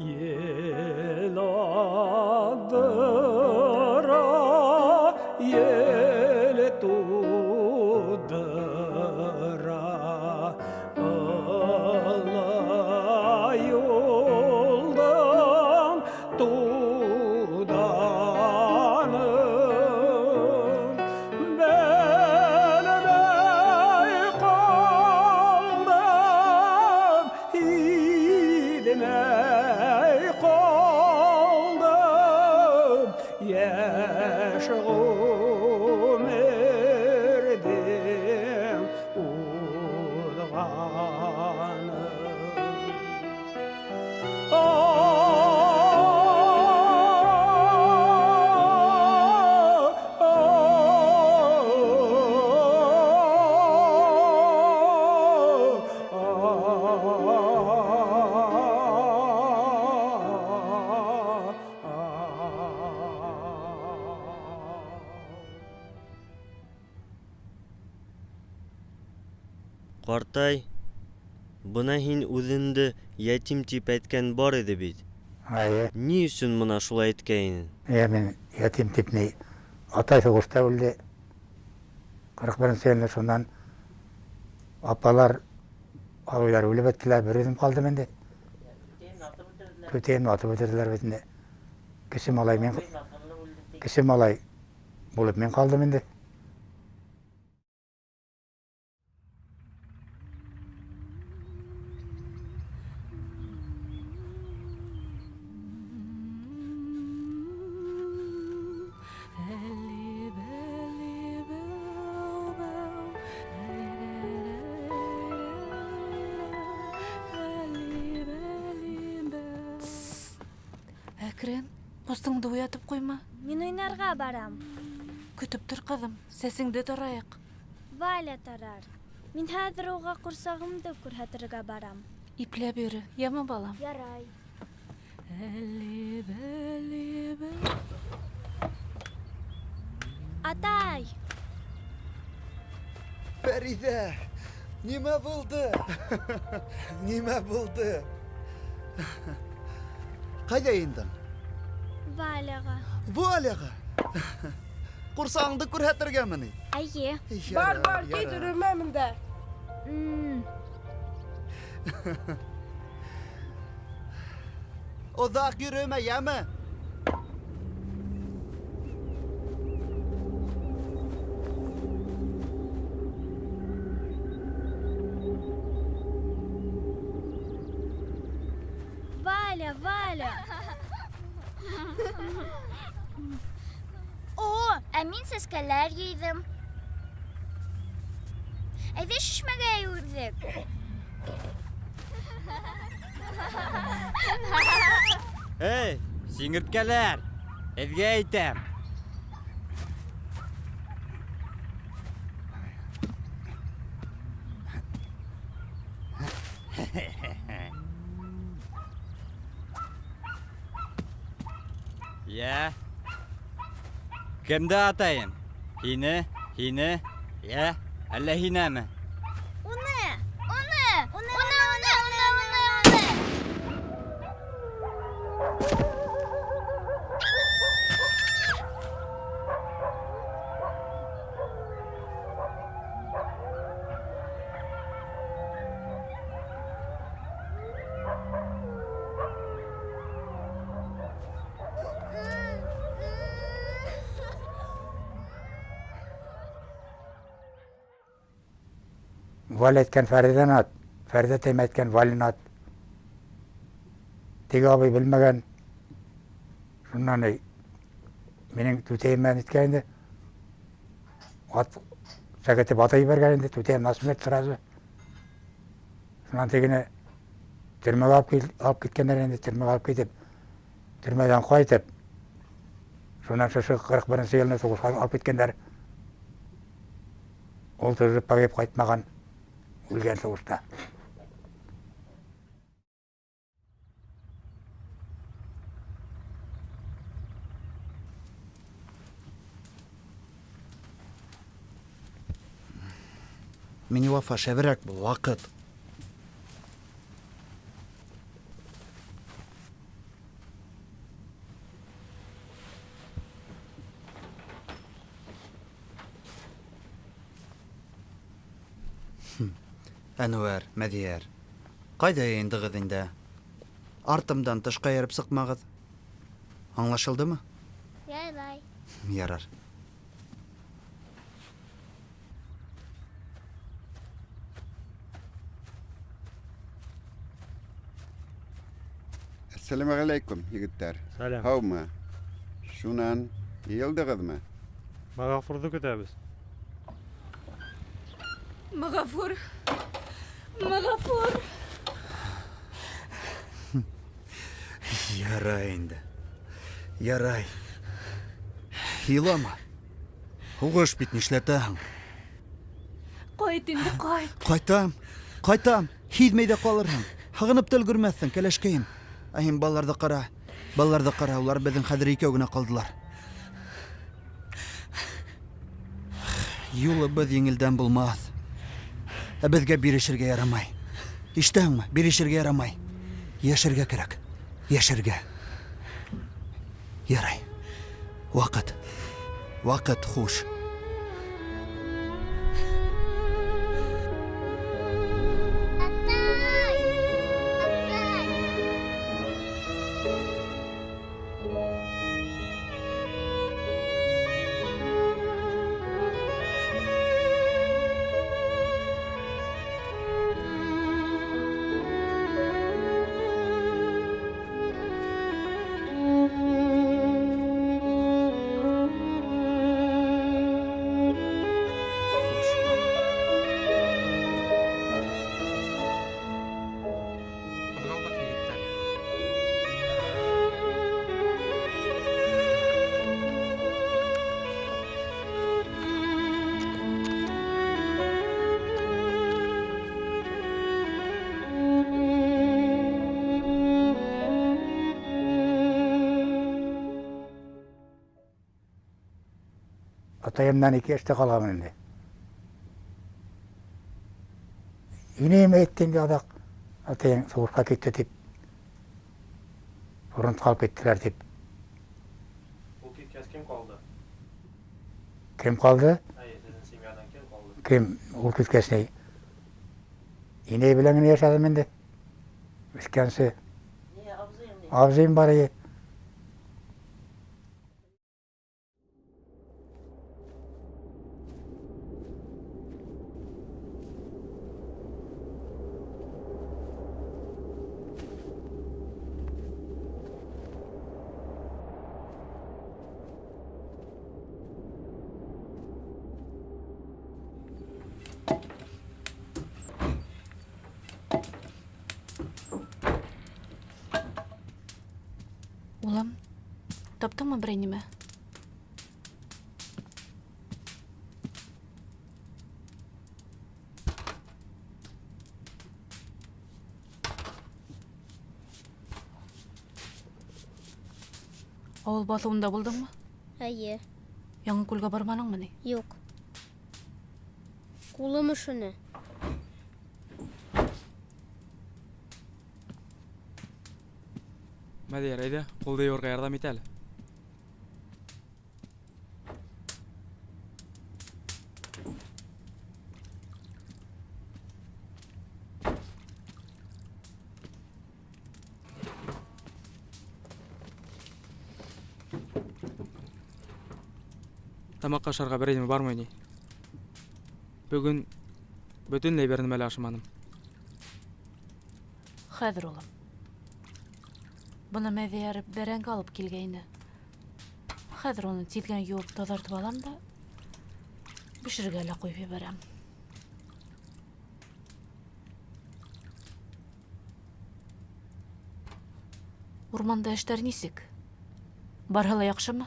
Ел адыра, ел тудыра, ылы юлдан туданым, белмей қалдым, идмей қалдым, яш ғұмырден ұлғаным. Qarтай, buna һин үзеңде ятим тип әйткән бар иде бит. Ни өчен мона шулай әйткәйнең? Мен ятим типни атай соғышта өлді. 41 елде сондан апалар алулар өліп әттілер, бір өзім қалды менде. Төтейін атып өтірділер бетінде. Кіші малай болып мен қалды менде. Әкрен, постыңды уятып қойма. Мен ойнарға барам. Күтіп тұр қызым, сәсіңді тұрайық. Валя тарар. Мен хәзір оға құрсағымды күрхәтірге барам. Ипле бері, ямы балам. Ярай. Атай! Фәрида, неме болды? Неме болды? Қайда ендің? Валяға. Валяға? Құрсағыңды күрхәтірге мені? Әйе. Бар, кетір өмәмінде. Ұзақ yürüme, yeme. Валя. Әмин сәскәләр ейдім. Әйде шишмәгә йөрдек. Эй, сиңерткәләр, эҙгә әйтәм. Я. Кемді атайын? Һине, я, әллә һинәме? Уны. Валя әйткән Фәридан ат, Фәрида тәйм әйткән Валин ат. Теге абый белмәгән. Шуннан менің түтейіммен еткенде ат сәгәте батай бергән инде, түтейім насым етті сразу. Шуннан тегіне түрмәгә алып кеткендер инде, түрмәгә алып кетіп, түрмәдән қайтып. Шуннан шушы 41 елны соғышқа алып кеткендер. Ол тыржып пагеп қайтмаған. Үлген соғышта. Мені вафа шәверәк бұл вақыт. Әнүәр, Мәдияр. Қайда ендігіз инде? Артымдан тышқа еріп сықмағыз. Аңлашылды ма? Ярай. Ярар. Assalamu alaikum, yigitlar. Salam. Havma. Şunan, yıldığızmı? Mağafurdu kütəbiz. Мағафур. Мағафур. Ярай инде. Ярай. Илама. Уғыш бит нишләтәһең? Қайт инде, қайт. Қайтам. Һиҙмәй ҙә ҡалырһың. Һағынып та өлгөрмәҫһең, кәләшкәйем. Ә һин балаларҙы ҡара. Улар беҙҙең хәҙер икәү генә ҡалдылар. Юлыбыҙ еңелдән булмаҫ. Ә беҙгә бирешергә ярамай. Ишетәһеңме? Бирешергә ярамай. Йәшәргә кәрәк. Йәшәргә. Ярай. Ваҡыт хуш. Atayımdan 2 yaşta kalamın indi. İneğime ettiğinde adak atayın soğuşka gitti deyip burun kalıp gittiler deyip. Bu kitkəs kim qaldı? Kim kaldı? Hayır, sizin simyadan kim qaldı? Kim? Ul kütkesini. İneği bilen yaşadım indi. Üskensi. Avzayım bari. Улым, таптыңмы бір неме? Ауыл басуында болдыңмы? Әйе. Яңы күлгә барманыңмы ни? Юк. Кулым ушыны. Мәдияр, әйдә, ҡулды йыуырға ярҙам ит әле. Тамаҡ ашарға бер нәмә бармы ни? Бөгөн бөтөнләй бер нәмә лә ашаманым. Хәҙер, улым. Быны Мәҙияр бәрәңге алып килгәйне. Хәҙер уны тиҙгән юып таҙартып алам да бешергә лә ҡуйып ебәрәм. Урманда эштәр нисек? Барһа ла яҡшымы?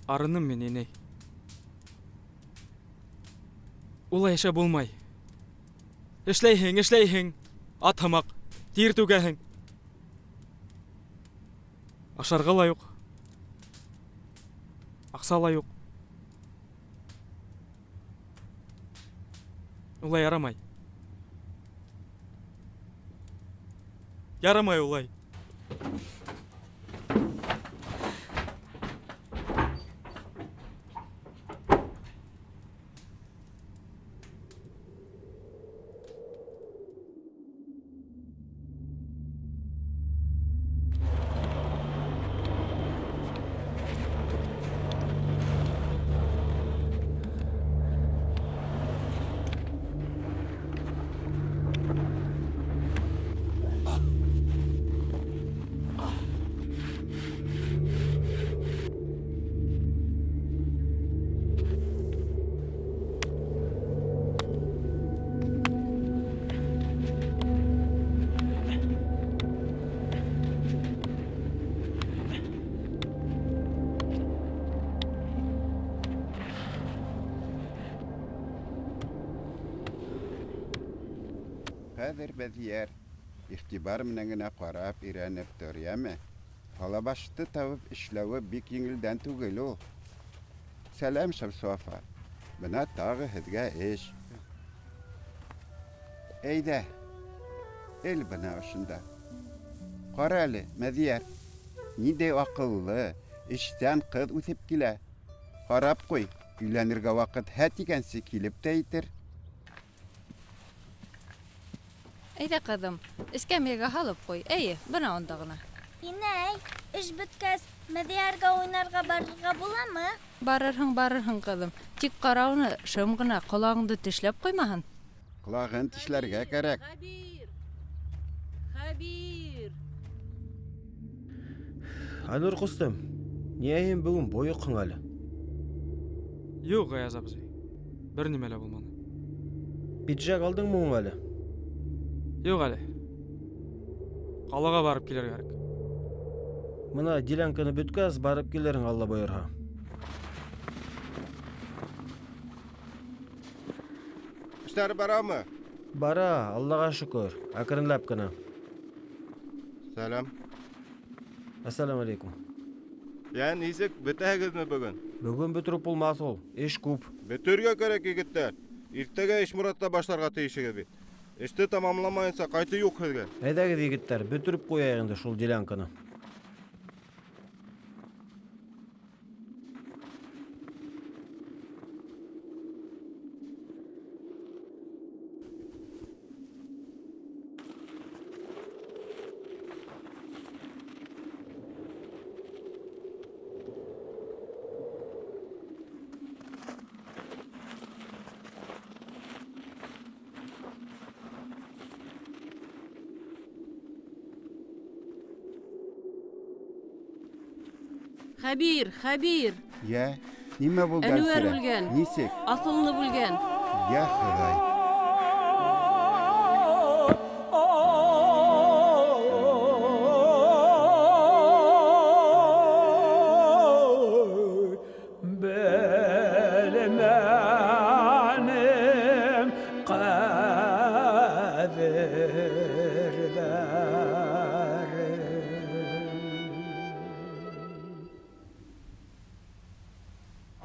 Арыным мин, инәй. Улай эшләп булмай. Эшләйһең, атһамаҡ, тир түгәһең. Ашарға ла юҡ. Аҡса ла юҡ. Улай ярамай. Ярамай улай. Хәзер бәзияр, ихтибар менән генә карап, өйрәнеп тор, яме? Алабашты табып эшләве бик еңелдән түгел ул. Сәлам, Шамсуафа. Бына тагы һеҙгә эш. Әйдә, эл бына ошонда. Ҡара әле, Мәҙиәр, ниндәй аҡыллы, эштән ҡыҙ үҫеп килә. Ҡарап ҡуй, өйләнергә ваҡыт һә тигәнсе килеп тә итер. Әйҙә, ҡыҙым, эскәмйәгә һалып ҡуй. Эйе, бына унда ғына. Инәй, эш бөткәс, Мәҙиәргә уйнарға барырға буламы? Барырһың, ҡыҙым. Тик ҡарауны шым ғына ҡолағыңды тешләп ҡуймаһын. Ҡолағын тешләргә кәрәк. Хәбир! Анур ҡустым, ниңә һин бөгөн бойоҡһың әле? Юҡ, Ғаяз абзый. Бер нимә лә булманы. Пиджак алдыңмы һуң әле? Юҡ әле. Ҡалаға барып килергә кәрәк. Мына делянканы бөткәс, барып килерһең, Алла бойорһа. Эштәр барамы? Бара, Аллаға шөкөр. Әкренләп кенә. Сәлам. Ассаламу алейкум. Ян нисек бөтәһегеҙме бөгөн? Бөгөн бөтөрөп булмаҫ ул. Эш күп. Бөтөргә кәрәк, егеттәр. Иртәгә эш моратта башларға тейешегеҙ бит. Эште тамамламайынса ҡайты юҡ һеҙгә. Әйҙәгеҙ, егеттәр, бөтөрөп ҡуяйыҡ инде шул делянканы. Хәбир! Йә, нимә булды? Әнүәр үлгән. Нисек? Аҫыллы бүлгән. Йә, Хоҙай. Белмәнем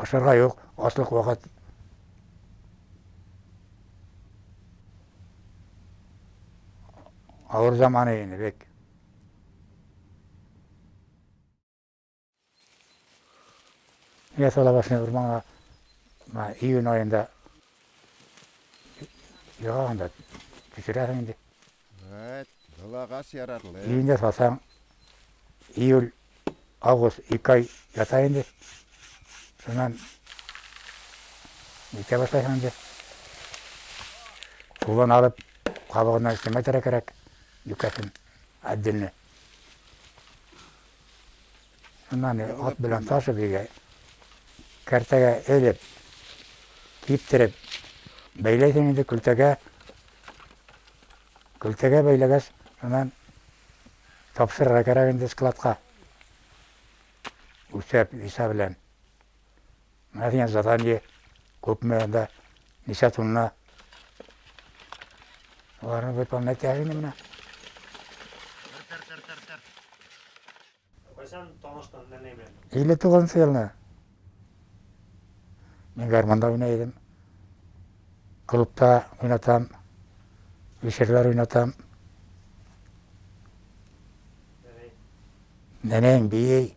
Ашарға юҡ, аслыҡ ваҡыт. Ауыр заманы инде бек. Ясала башына урманға июнь айында яғанда төшөрәһең инде. Былағас ярарлы. Июньдә салсаң, июль, август 2 ай ята инде. Шунан итә башлайһың инде. Сулан алып, ҡабығынан өстәмәтәрә кәрәк, йүкәсен, Дынный. Шунан ат белән ташып егә, кәртәгә элеп, киптереп, бәйләйһең инде көлтәгә. Көлтәгә бәйләгәс, шунан тапшырырға кәрәк инде складҡа. Үсәп, виса белән. Мәҙиән задание күпме да, нисә тунна. Оларны выполнять әгене менә. Ҡайсан таныштың Данный белән? 59 йылны. Мин гармонда уйнайым. Клубта уйнатам. Вечерләр уйнатам. Нәнәң бейей.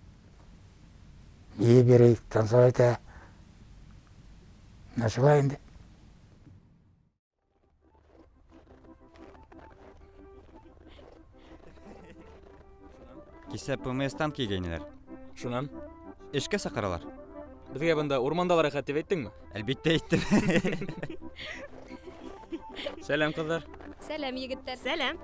Бейей берей, танцевать итә. Шулай инде. Кисә ПМС-тан килгәйнеләр. Шунан, Эшкә саҡыралар. беҙгә бында урмандалар рәхәт дип әйттеңме? Әлбиттә әйттем. Сәлам, ҡыҙҙар. Сәләм, егеттәр. Сәләм.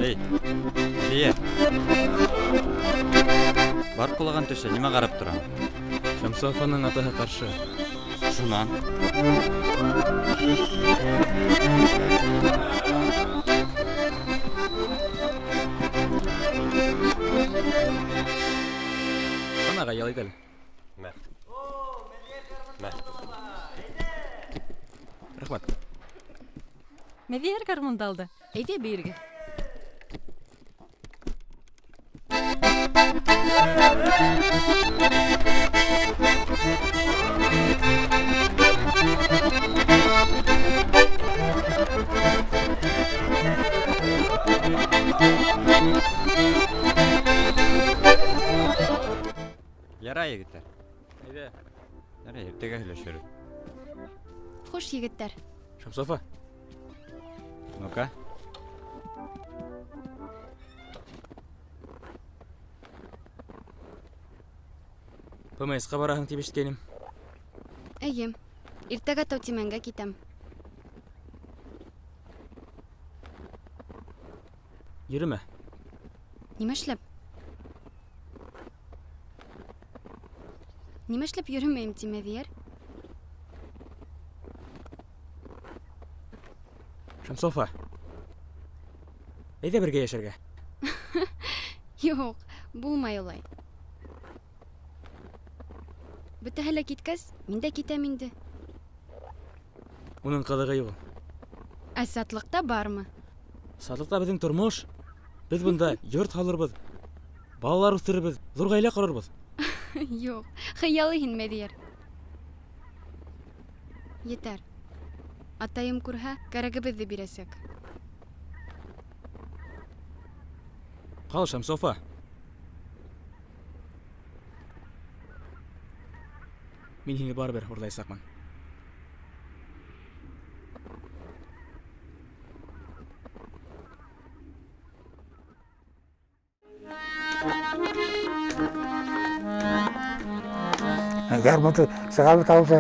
Эй, Лия. Бар ҡолаған төшә, нимә ҡарап тораң? Шамсуафаның атаһы ҡаршы. Шунан. Ана гаял ит әле. Рәхмәт. Мәдияр гармунда алды. Әйдә бирге. Ярай, егеттер. Әйдә. Ярай, иртәгә һөйләшербез. Хуш, егеттер. Шамсофа. Ну-ка. ПМС-ка бараһың дип ишеткәнем. Әйе. Иртәгә Таутимәнгә китәм. Йөрөмә. Нимә эшләп? Нимә эшләп йөрөмәйем, Мәдияр? Шамсофа. Әйдә бергә яшәргә. Юк, булмай улай. Бөтәһе лә киткәс, мин дә китәм инде. Уның кылыгы юк. Ә сатлыкта бармы? Сатлыкта безнең тормыш. Без бунда йорт халырбыз. Балалар үстерербез, зур гаилә корырбыз. Юк, хыялы һин, Мәдияр. Етәр. Атайым күрһә, кәрәгебезне бирәсәк. Кал, Шамсофа. Мин һине барыбер урлайсакмын. Гармонды сығалып тауса.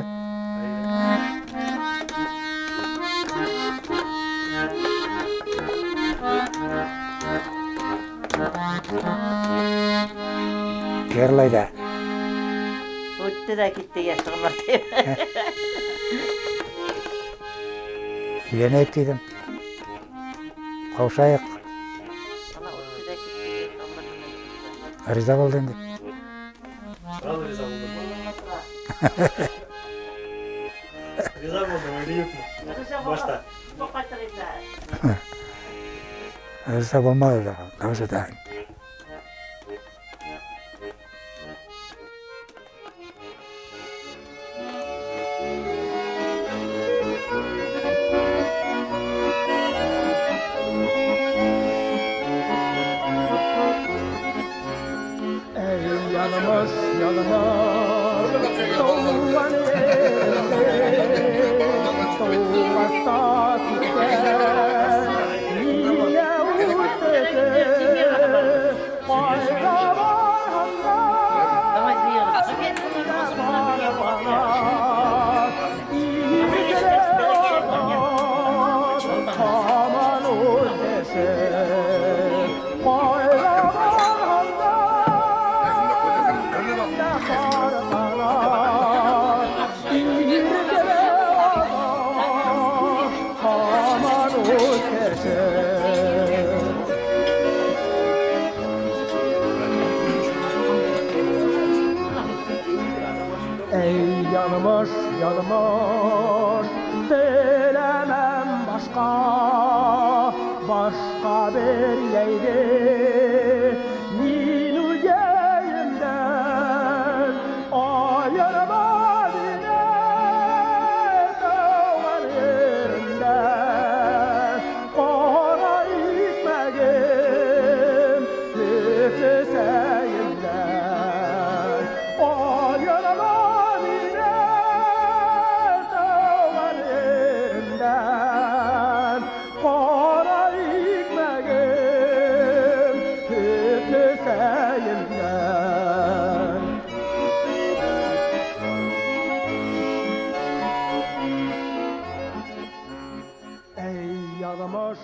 Керлайда. Өтті да кетті яшығымар деп. Үйленейік дейдім. Қаушайық. Риза болды енді. Риза болдым, ойлы yok mu? Başta. Риза болмады да, дауысы да. Yanımız, doğan yerinde, doğmazda gider, niye uğurtede, bayram arhanda, bana, iyilikle olan, aman ol dese, bayram arhanda, ey yanmış, dilemem başka bir yeydi, ninu yeyimden ayırma bile doğan yerinden, kara ikmegim lütfeseyimden ayırma bile doğan yerinden, kara ikmegim lütfeseyimden. Ey yanmış,